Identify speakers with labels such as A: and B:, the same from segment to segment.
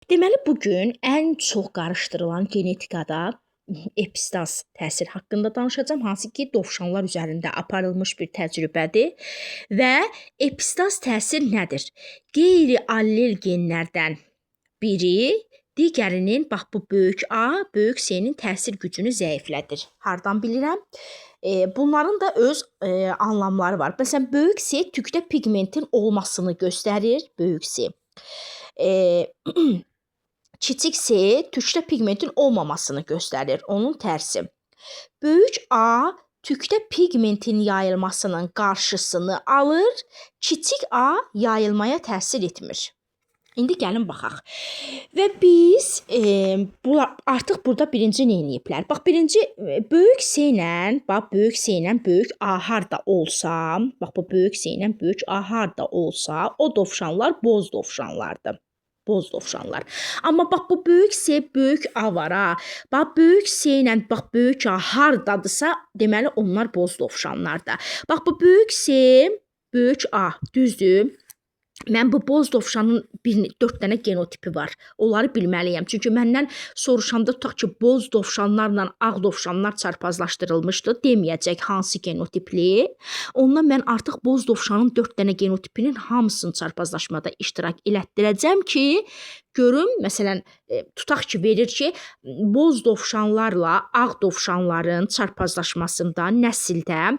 A: Deməli, bugün ən çox qarışdırılan genetikada epistaz təsiri haqqında danışacağam, hansı ki, dovşanlar üzərində aparılmış bir təcrübədir və epistaz təsir nədir? Qeyri-allel genlərdən biri digərinin, bax bu böyük A, böyük C-nin təsir gücünü zəiflədir. Hardan bilirəm? Bunların da öz anlamları var. Məsələn, böyük C tükdə pigmentin olmasını göstərir, böyük C. Kiçik C tükdə pigmentin olmamasını göstərir, onun tərsi. Böyük A tükdə pigmentin yayılmasının qarşısını alır, kiçik A yayılmaya təsir etmir. İndi gəlin baxaq. Və biz artıq burada birinci nə ediblər? Bax, birinci böyük C ilə, bax böyük C ilə böyük A harda olsa, bax bu böyük C ilə böyük A harda olsa, o dovşanlar boz dovşanlardır. Boz dovşanlar. Amma bax bu böyük C, böyük A var ha. Bax böyük C ilə bax böyük A hardadısa, deməli onlar boz dovşanlardır. Bax bu böyük C, böyük A, düzdür? Mən bu boz dovşanın 4 dənə genotipi var. Onları bilməliyəm. Çünki məndən soruşanda tutaq ki, boz dovşanlarla ağ dovşanlar çarpazlaşdırılmışdı, deməyəcək hansı genotipli. Ondan mən artıq boz dovşanın 4 dənə genotipinin hamısını çarpazlaşmada iştirak elətdirəcəm ki, görüm, məsələn, tutaq ki, verir ki, boz dovşanlarla ağ dovşanların çarpazlaşmasında nəsildə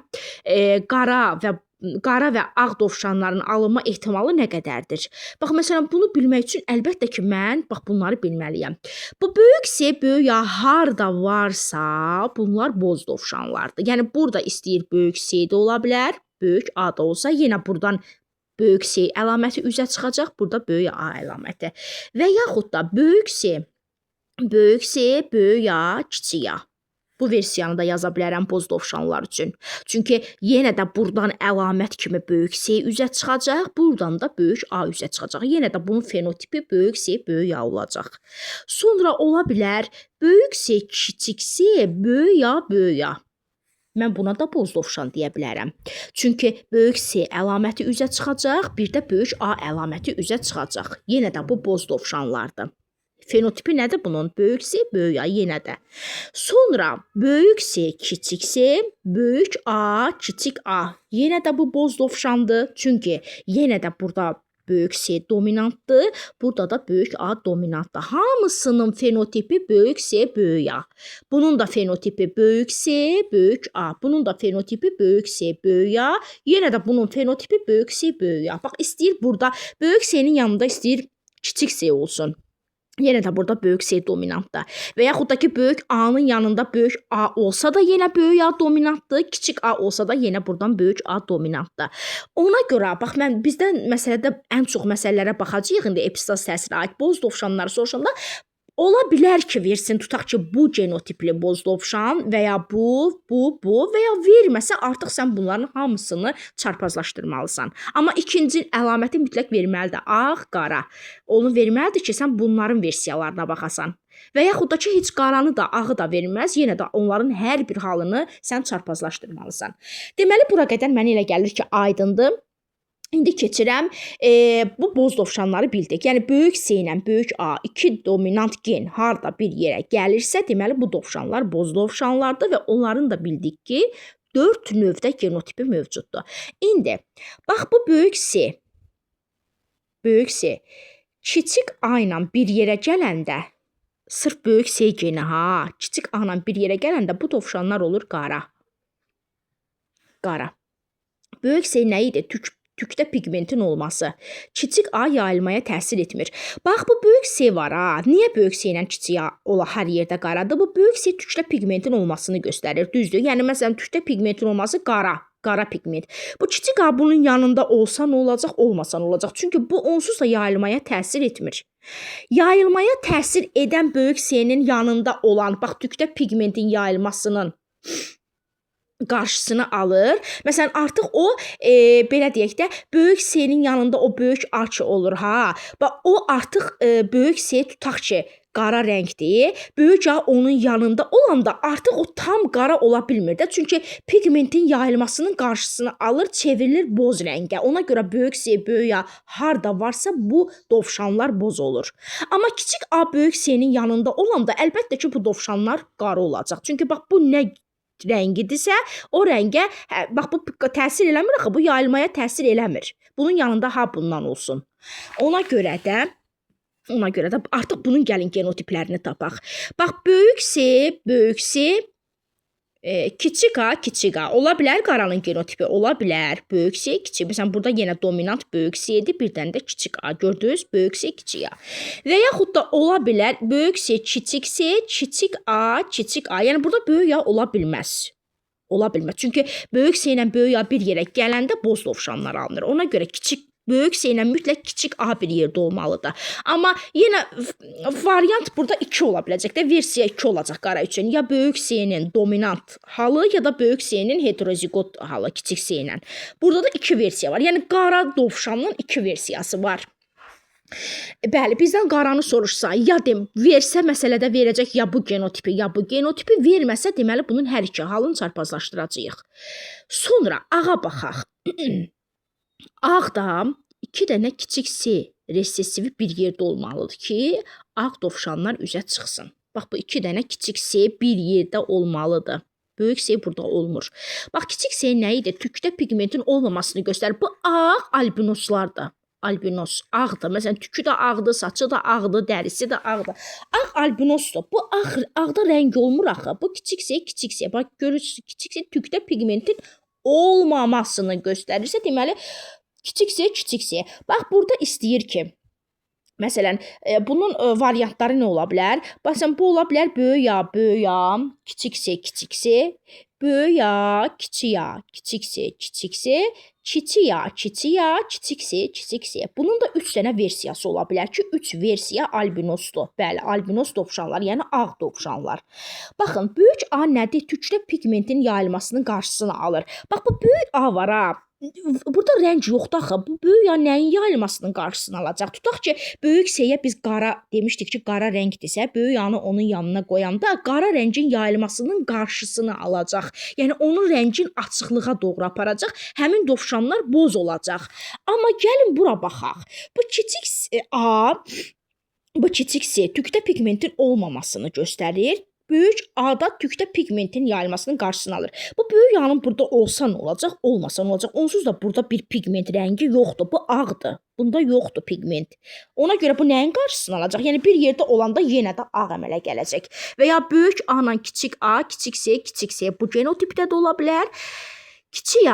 A: qara və ağ dovşanların alınma ehtimalı nə qədərdir? Bax, məsələn, bunu bilmək üçün əlbəttə ki, mən bax bunları bilməliyəm. Bu böyük C, böyük A harda varsa, bunlar boz dovşanlardır. Yəni, burada istəyir böyük C də ola bilər, böyük A da olsa, yenə buradan böyük C əlaməti üzə çıxacaq, burada böyük A əlaməti. Və yaxud da böyük C, böyük A, kiçik A. Bu versiyanı da yaza bilərəm boz dovşanlar üçün. Çünki yenə də buradan əlamət kimi böyük C üzə çıxacaq, buradan da böyük A üzə çıxacaq. Yenə də bunun fenotipi böyük C, böyük A olacaq. Sonra ola bilər böyük C, kiçik C, böyük A, böyük A. Mən buna da boz dovşan deyə bilərəm. Çünki böyük C əlaməti üzə çıxacaq, bir də böyük A əlaməti üzə çıxacaq. Yenə də bu boz dovşanlardır. Fenotipi nədir bunun? Böyük C, böyük A yenə də. Sonra böyük C, kiçik C, böyük A, kiçik A. Yenə də bu boz dovşandır. Çünki yenə də burada böyük C dominantdır. Burada da böyük A dominantdır. Hamısının fenotipi böyük C, böyük A. Bunun da fenotipi böyük C, böyük A. Bunun da fenotipi böyük C, böyük A. Yenə də bunun fenotipi böyük C, böyük A. Bax, istəyir burada böyük C-nin yanında istəyir kiçik C olsun. Yenə də burada böyük C dominantdır. Və yaxud da ki, böyük A-nın yanında böyük A olsa da yenə böyük A dominantdır, kiçik A olsa da yenə buradan böyük A dominantdır. Ona görə, bax, bizdə məsələdə ən çox məsələlərə baxacağıq, indi epistaz təsirinə aid boz dovşanları soruşanda, ola bilər ki, versin, tutaq ki, bu genotipli boz dovşan və ya bu və ya verməsə, artıq sən bunların hamısını çarpazlaşdırmalısan. Amma ikinci əlaməti mütləq verməlidir, ağ, qara. Onu verməlidir ki, sən bunların versiyalarına baxasan. Və yaxud da ki, heç qaranı da, ağı da verməz, yenə də onların hər bir halını sən çarpazlaşdırmalısan. Deməli, bura qədər mənə elə gəlir ki, aydındır. İndi keçirəm, bu boz dovşanları bildik. Yəni, böyük C ilə böyük A, iki dominant gen harda bir yerə gəlirsə, deməli, bu dovşanlar boz dovşanlardır və onların da bildik ki, 4 növdə genotipi mövcuddur. İndi, bax, bu böyük C, kiçik A ilə bir yerə gələndə, sırf böyük C geni, kiçik A ilə bir yerə gələndə bu dovşanlar olur qara. Qara. Böyük C nə idi? Tükdə pigmentin olması. Kiçik A yayılmaya təsir etmir. Bax, bu böyük C var ha. Niyə böyük C ilə kiçik A ola hər yerdə qaradır? Bu böyük C tükdə pigmentin olmasını göstərir, düzdür? Yəni, məsələn, tükdə pigmentin olması qara pigment. Bu kiçik A bunun yanında olsa nə olacaq, olmasa nə olacaq? Çünki bu onsuz da yayılmaya təsir etmir. Yayılmaya təsir edən böyük C-nin yanında olan, bax, tükdə pigmentin yayılmasının qarşısını alır. Məsələn, artıq o, belə deyək də, böyük C-nin yanında o böyük A ki olur, ha. Bax, o artıq böyük C tutaq ki, qara rəngdir. Böyük A onun yanında olanda artıq o tam qara ola bilmir də. Çünki pigmentin yayılmasının qarşısını alır, çevrilir boz rəngə. Ona görə böyük S, böyük A harda varsa bu dovşanlar boz olur. Amma kiçik A böyük S-nin yanında olanda əlbəttə ki, bu dovşanlar qara olacaq. Çünki bax bu nə rəngidirsə, o rəngə bax bu təsir eləmir axı, bu yayılmaya təsir eləmir. Bunun yanında ha bundan olsun. Ona görə də artıq bunun gəlin genotiplərini tapaq. Bax böyük S, kiçik A ola bilər, qaranın genotipi ola bilər. Böyük S, kiçik. Məsələn, burada yenə dominant böyük S-dir, birdən də kiçik A. Gördünüz? Böyük S, kiçik A. Və yaxud da ola bilər böyük S, kiçik A. Yəni burada böyük A ola bilməz. Ola bilməz. Çünki böyük S ilə böyük A bir yerə gələndə boz dovşanlar alınır. Ona görə böyük S ilə mütləq kiçik A bir yerdə olmalıdır. Amma yenə variant burada 2 ola biləcək də, versiya 2 olacaq qara üçün. Ya böyük S-nin dominant halı, ya da böyük S-nin heterozigot halı kiçik S ilə. Burada da 2 versiya var. Yəni qara dovşanın 2 versiyası var. Bəli, bizdən qaranı soruşsa, ya versə məsələdə verəcək ya bu genotipi, verməsə deməli bunun hər iki halını çarpazlaşdıracağıq. Sonra ağa baxaq. Ağda 2 dənə kiçik S resessivi bir yerdə olmalıdır ki, ağ dovşanlar üzə çıxsın. Bax, bu 2 dənə kiçik S bir yerdə olmalıdır. Böyük S burada olmur. Bax, kiçik S nə idi? Tükdə pigmentin olmamasını göstərir. Bu ağ albinoslardır. Albinos ağdır. Məsələn, tükü də ağdır, saçı da ağdır, dərisi də ağdır. Ağ albinosdur. Bu ağda rəng olmur axı. Bu kiçik S. Bax, görürsünüz, kiçik S tükdə pigmentin olmamasını göstərirsə, deməli, kiçik S. Bax, burada istəyir ki, məsələn, bunun variantları nə ola bilər? Baxın, bu ola bilər böyük A, kiçik S, böyük A, kiçik S, kiçik S, kiçik S. Bunun da 3 dənə versiyası ola bilər ki, 3 versiya albinosdur. Bəli, albinos dovşanlar, yəni ağ dovşanlar. Baxın, böyük A nədir? Tükdə pigmentin yayılmasının qarşısını alır. Bax, bu böyük A var ha. Burada rəng yoxdur axı. Bu böyük A nəyin yayılmasının qarşısını alacaq? Tutaq ki, böyük S-yə biz qara demişdik ki, qara rəngdirsə, böyük A-nı onun yanına qoyanda qara rəngin yayılmasının qarşısını alacaq. Yəni onun rəngin açıqlığa doğru aparacaq. Həmin dovşanlar boz olacaq. Amma gəlin bura baxaq. Bu kiçik S tükdə pigmentin olmamasını göstərir. Böyük A-da tükdə pigmentin yayılmasının qarşısını alır. Bu böyük A-nın burada olsa nə olacaq, olmasa nə olacaq? Onsuz da burada bir pigment rəngi yoxdur. Bu ağdır. Bunda yoxdur pigment. Ona görə bu nəyin qarşısını alacaq? Yəni bir yerdə olanda yenə də ağ əmələ gələcək. Və ya böyük A-la kiçik A, kiçik S bu genotipdə də ola bilər. Kiçik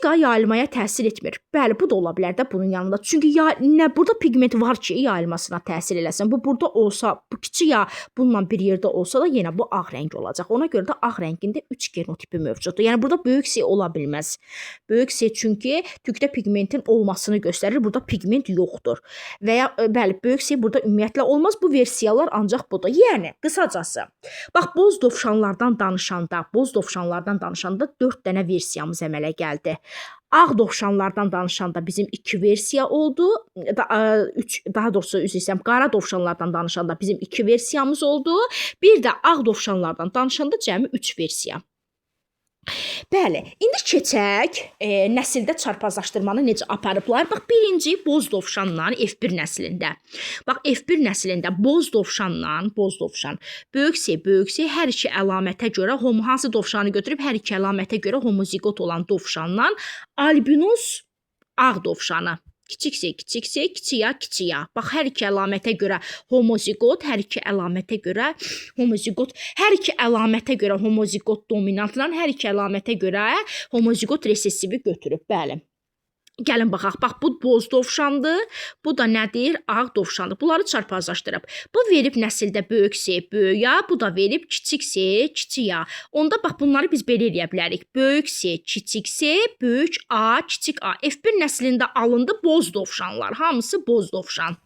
A: A yayılmaya təsir etmir. Bəli, bu da ola bilər də bunun yanında. Çünki burada pigment var ki, yayılmasına təsir eləsin. Bu burada olsa, bu kiçik A bununla bir yerdə olsa da yenə bu ağ rəng olacaq. Ona görə də ağ rəngində 3 genotipi mövcuddur. Yəni burada böyük S ola bilməz. Böyük S çünki tükdə pigmentin olmasını göstərir. Burada pigment yoxdur. Və ya bəli, böyük S burada ümumiyyətlə olmaz. Bu versiyalar ancaq budur. Yəni qısacası. Bax, boz dovşanlardan danışanda 4 dənə versiyamız əmələ gəldi. Ağ dovşanlardan danışanda bizim 2 versiya oldu. Daha doğrusu üzr istəyirəm, qara dovşanlardan danışanda bizim 2 versiyamız oldu. Bir də ağ dovşanlardan danışanda cəmi 3 versiya. Bəli, indi keçək nəsildə çarpazlaşdırmanı necə aparıblar. Bax, birinci boz dovşanla F1 nəslində. Bax, F1 nəslində boz dovşan, böyük S, hər iki əlamətə görə, hansı dovşanı götürüb, hər iki əlamətə görə homozigot olan dovşanla albinos ağ dovşanı. Kiçik S. Bax, hər iki əlamətə görə homozigot, hər iki əlamətə görə homozigot dominantla, hər iki əlamətə görə homozigot resessivi götürüb. Bəli. Gəlin baxaq. Bax, bu boz dovşandır. Bu da nədir? Ağ dovşandır. Bunları çarpazlaşdırıb. Bu verib nəsildə böyük S, böyük A. Bu da verib kiçik S, kiçik A. Onda bax, bunları biz belə eləyə bilərik. Böyük S, böyük A, kiçik A. F1 nəslində alındı boz dovşanlar. Hamısı boz dovşan.